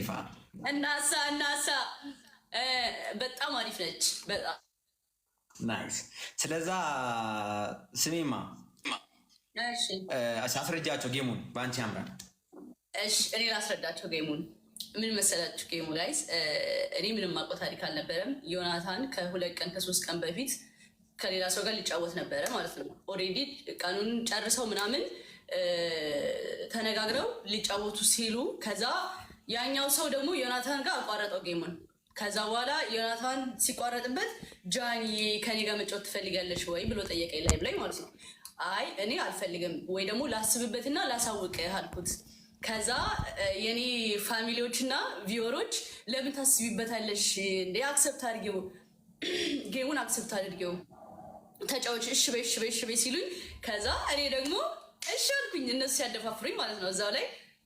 ከሊፋ እናሳ በጣም አሪፍ ነች። በጣም ናይስ። ስለዛ ስሜማ አስረጃቸው ጌሙን በአንቺ ያምራል። እሺ እኔ ላስረዳቸው ጌሙን። ምን መሰላችሁ ጌሙ ጋይስ፣ እኔ ምንም ማውቀው ታሪክ አልነበረም። ዮናታን ከ2 ቀን ከ3 ቀን በፊት ከሌላ ሰው ጋር ሊጫወት ነበረ ማለት ነው። ኦልሬዲ ቀኑን ጨርሰው ምናምን ተነጋግረው ሊጫወቱ ሲሉ ከዛ ያኛው ሰው ደግሞ ዮናታን ጋር አቋረጠው ጌሙን። ከዛ በኋላ ዮናታን ሲቋረጥበት ጃኒ ከኔ ጋር መጫወት ትፈልጋለች ወይ ብሎ ጠየቀኝ፣ ላይቭ ላይ ማለት ነው። አይ እኔ አልፈልግም ወይ ደግሞ ላስብበትና ላሳውቅህ አልኩት። ከዛ የኔ ፋሚሊዎች እና ቪወሮች ለምን ታስቢበታለሽ እንዴ? አክሰፕት አድርጌው ጌሙን አክሰፕት አድርጌው ተጫዎች እሺ በይ ሲሉኝ፣ ከዛ እኔ ደግሞ እሺ አልኩኝ። እነሱ ሲያደፋፍሩኝ ማለት ነው። እዛው ላይ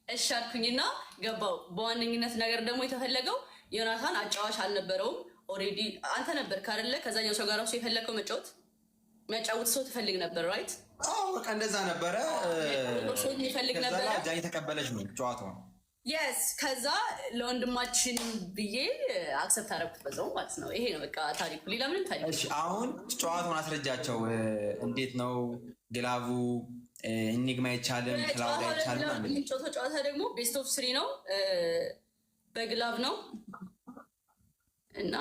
እሺ አልኩኝና ገባው። በዋነኝነት ነገር ደግሞ የተፈለገው ዮናታን አጫዋች አልነበረውም። ኦልሬዲ አንተ ነበር ካደለ ከዛኛው ሰው ጋር ራሱ የፈለገው መጫወት ሰው ትፈልግ ነበር ራይት? በቃ እንደዛ ነበረ። ይፈልግ ነበር። ጃኒ ተቀበለች ነው ጨዋታው። የስ ከዛ ለወንድማችን ብዬ አክሰፕት አደረኩት በዛው ማለት ነው። ይሄ ነው በቃ ታሪኩ። ሌላ ምንም ታሪክ። እሺ አሁን ጨዋታውን አስረጃቸው። እንዴት ነው ግላቡ? ኢኒግማ አይቻልም፣ ክላውድ አይቻልም። የምንጮተው ጨዋታ ደግሞ ቤስት ኦፍ 3 ነው፣ በግላብ ነው እና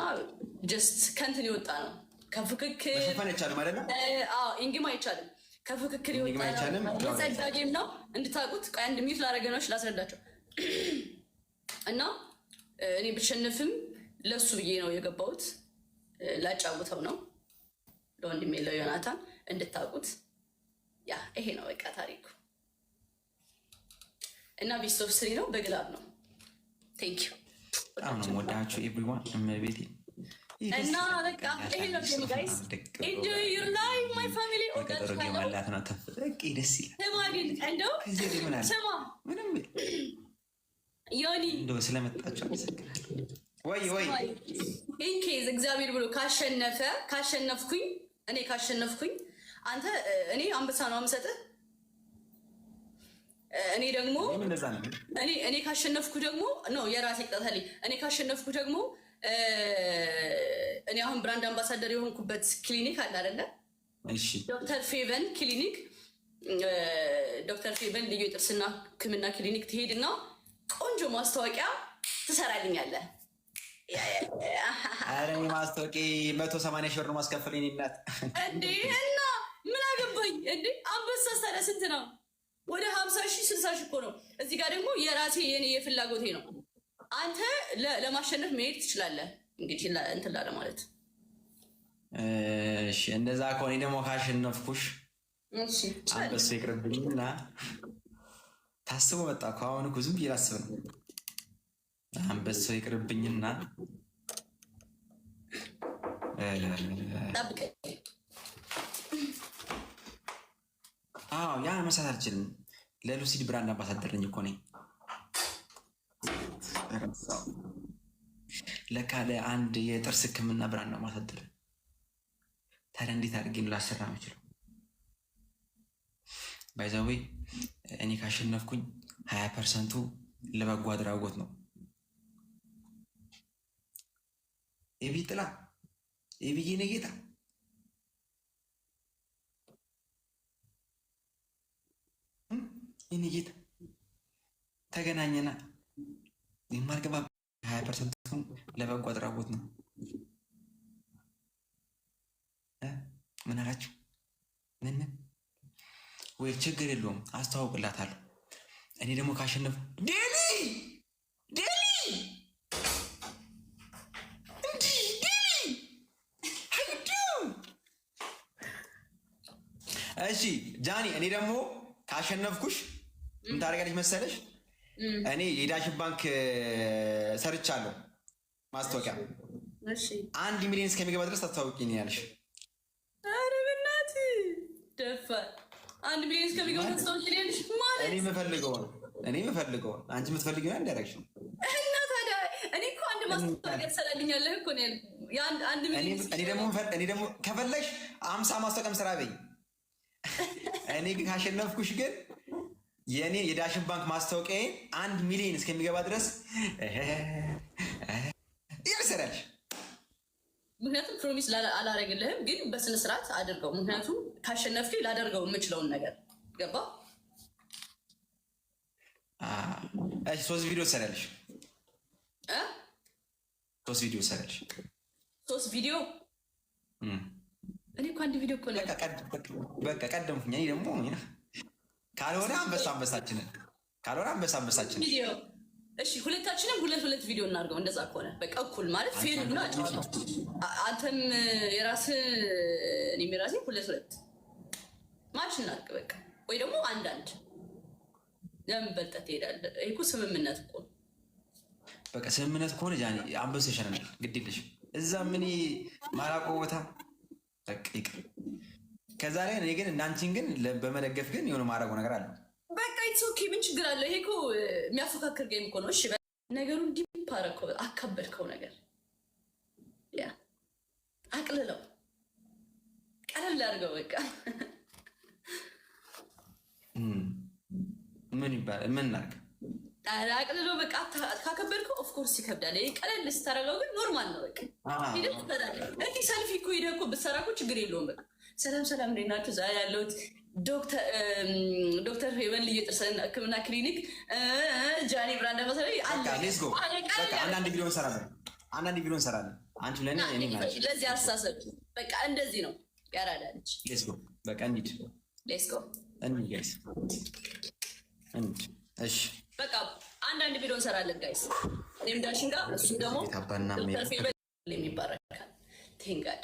ጀስት ከንትን የወጣ ነው ከፍክክር መሸፈን አይቻልም ማለት ነው። ኢንግማ አይቻልም፣ ከፍክክር የወጣ ነው። የጸዳ ጌም ነው እንድታውቁት። ቆይ አንድ ሚዩት ላደረገ ላስረዳቸው እና እኔ ብሸነፍም ለሱ ብዬ ነው የገባሁት። ላጫውተው ነው ለወንድሜ ለዮናታን እንድታውቁት። ያ ይሄ ነው በቃ ታሪኩ እና ቤስት ኦፍ 3 ነው፣ በግላብ ነው። ቴንክ ዩ በጣም ነው የምወዳችሁ ኤቭሪዋን እመቤቴ። እና በቃ ይሄ ነው ጋይስ። ኢንጆይ ዩር ላይፍ ማይ ፋሚሊ። ቀጠሮ ጌማላት ነው ተፈቂ ደስ ይላል። ስማ ግን እንደው ስማ ምንም ዮኒ እንደው ስለመጣችሁ አመሰግናለሁ። ወይ ኢንኬዝ እግዚአብሔር ብሎ ካሸነፍኩኝ አንተ እኔ አንበሳ ነው የምሰጥህ። እኔ ደግሞ እኔ ካሸነፍኩ ደግሞ ነው የራሴ ቅጣት። እኔ ካሸነፍኩ ደግሞ እኔ አሁን ብራንድ አምባሳደር የሆንኩበት ክሊኒክ አለ አይደለ? ዶክተር ፌቨን ክሊኒክ፣ ዶክተር ፌቨን ልዩ የጥርስና ሕክምና ክሊኒክ ትሄድና ቆንጆ ማስታወቂያ ትሰራልኛለህ። ኧረ ማስታወቂያ 180 ሺህ ብር ነው ማስከፈለኝ እናት እንዴ! እና ምን አገባኝ እንዴ? አንበሳ ታዲያ ስንት ነው? ወደ 50 ሺህ 60 ሺህ እኮ ነው። እዚህ ጋር ደግሞ የራሴ የኔ የፍላጎቴ ነው። አንተ ለማሸነፍ መሄድ ትችላለህ። እንግዲህ እንትን ላለ ማለት እሺ፣ እንደዛ ከሆነ ደግሞ ካሸነፍኩሽ አንበሳ ይቅርብኝና ታስቦ መጣ እኮ አሁን እኮ ዝም ብዬ ላስብ ነው። አንበሳው ይቅርብኝና ጠብቀኝ። ያ መሳት አልችልም። ለሉሲድ ብራንድ አምባሳደር ነኝ እኮ ነኝ። ለካ ለአንድ የጥርስ ሕክምና ብራንድ አምባሳደር። ታዲያ እንዴት አድርጌ ነው ላሰራ የምችለው? ባይዛዌ እኔ ካሸነፍኩኝ 20% ለበጎ አድራጎት ነው። ኤቢ ጥላ ኤቢዬ ነጌታ ይህን ጌታ ተገናኘና የማልገባ 20% ለበጎ አድራጎት ነው። ምን አላችሁ? ምን ወይ ችግር የለውም አስተዋውቅላታለሁ። እኔ ደግሞ ካሸነፍ ዴሊ እሺ ጃኒ፣ እኔ ደግሞ ካሸነፍኩሽ ምን ታደርጋለች መሰለሽ? እኔ የዳሽን ባንክ ሰርቻለሁ ማስታወቂያ። 1 ሚሊዮን እስከሚገባ ድረስ ታስተዋውቂኝ ያለሽ። ኧረ በእናትህ ደፋር። 1 ሚሊዮን እስከሚገባ ታስተዋውቂኝ ያለሽ ማለት እኔ የምፈልገውን አንቺ የምትፈልጊው እንዳደረግሽ ነው። እና ታዲያ እኔ እኮ አንድ ማስታወቂያ ትሰራልኛለህ እኮ ነው ያልኩህ። እኔ ደግሞ ከፈለሽ 50 ማስታወቂያም ስራ በይኝ። እኔ ካሸነፍኩሽ ግን የኔ የዳሽን ባንክ ማስታወቂያ 1 ሚሊዮን እስከሚገባ ድረስ ይሰራልሽ። ምክንያቱም ፕሮሚስ አላረግልህም፣ ግን በስነ ስርዓት አድርገው። ምክንያቱም ካሸነፍኩ ላደርገው የምችለውን ነገር ገባ። እሺ 3 ቪዲዮ ሰራልሽ። 3 ቪዲዮ ሰራልሽ። 3 ቪዲዮ እኔ እኮ 1 ቪዲዮ እኮ ነው። በቃ ቀደምኩኝ። እኔ ደግሞ ካልሆነ አንበሳችንን ቪዲዮ። እሺ ሁለታችንም 2 ቪዲዮ እናድርገው። እንደዛ ከሆነ በቃ እኩል ማለት ፌር ነው። አንተም የራስህ እኔም የራሴ 2 ማች እናድርግ በቃ። ወይ ደግሞ አንዳንድ ለምን በልጠህ ትሄዳለህ? ይሄ እኮ ስምምነት እኮ ነው። በቃ ስምምነት ከሆነ ጃኒ አንበሳ ይሻለናል። ግድ የለሽም እዛ ምን ማራቆ ቦታ በቃ ይቅር። ከዛ ላይ እኔ ግን እናንቺን ግን በመደገፍ ግን የሆነ ማድረጉ ነገር አለ። በቃ ኢትስ ኦኬ። ምን ችግር አለ? ይሄ እኮ የሚያፎካክር ጌም እኮ ነው። እሺ ነገሩን ዲፕ አደረከው፣ አካበድከው ነገር ያ አቅልለው፣ ቀለል አድርገው በቃ ምን ይባላል? ምን እናድርግ? አቅልለው በቃ ካከበድከው ኦፍኮርስ ይከብዳል። ቀለል ስታደርገው ግን ኖርማል ነው። በቃ እንዲህ ሰልፊ እኮ ሄደህ እኮ ብትሰራ እኮ ችግር የለውም። በቃ ሰላም እንዴት ናችሁ? ዛሬ ያለሁት ዶክተር ሄቨን ልዩ ጥርስ ሕክምና ክሊኒክ ጃኒ ብራንዳ መሰለኝ። አንዳንድ ቪዲዮ እንሰራለን። አንቺ ለእኔ ለዚህ አስተሳሰብ በቃ እንደዚህ ነው ያራዳለች። በቃ እንሂድ። ሌትስ ጎ ጋይስ። እሺ በቃ አንዳንድ ቪዲዮ እንሰራለን ጋይስ። እኔም ዳሽን ጋር እሱ ደግሞ ዶክተር ፌቨን የሚባረካል ቴንጋድ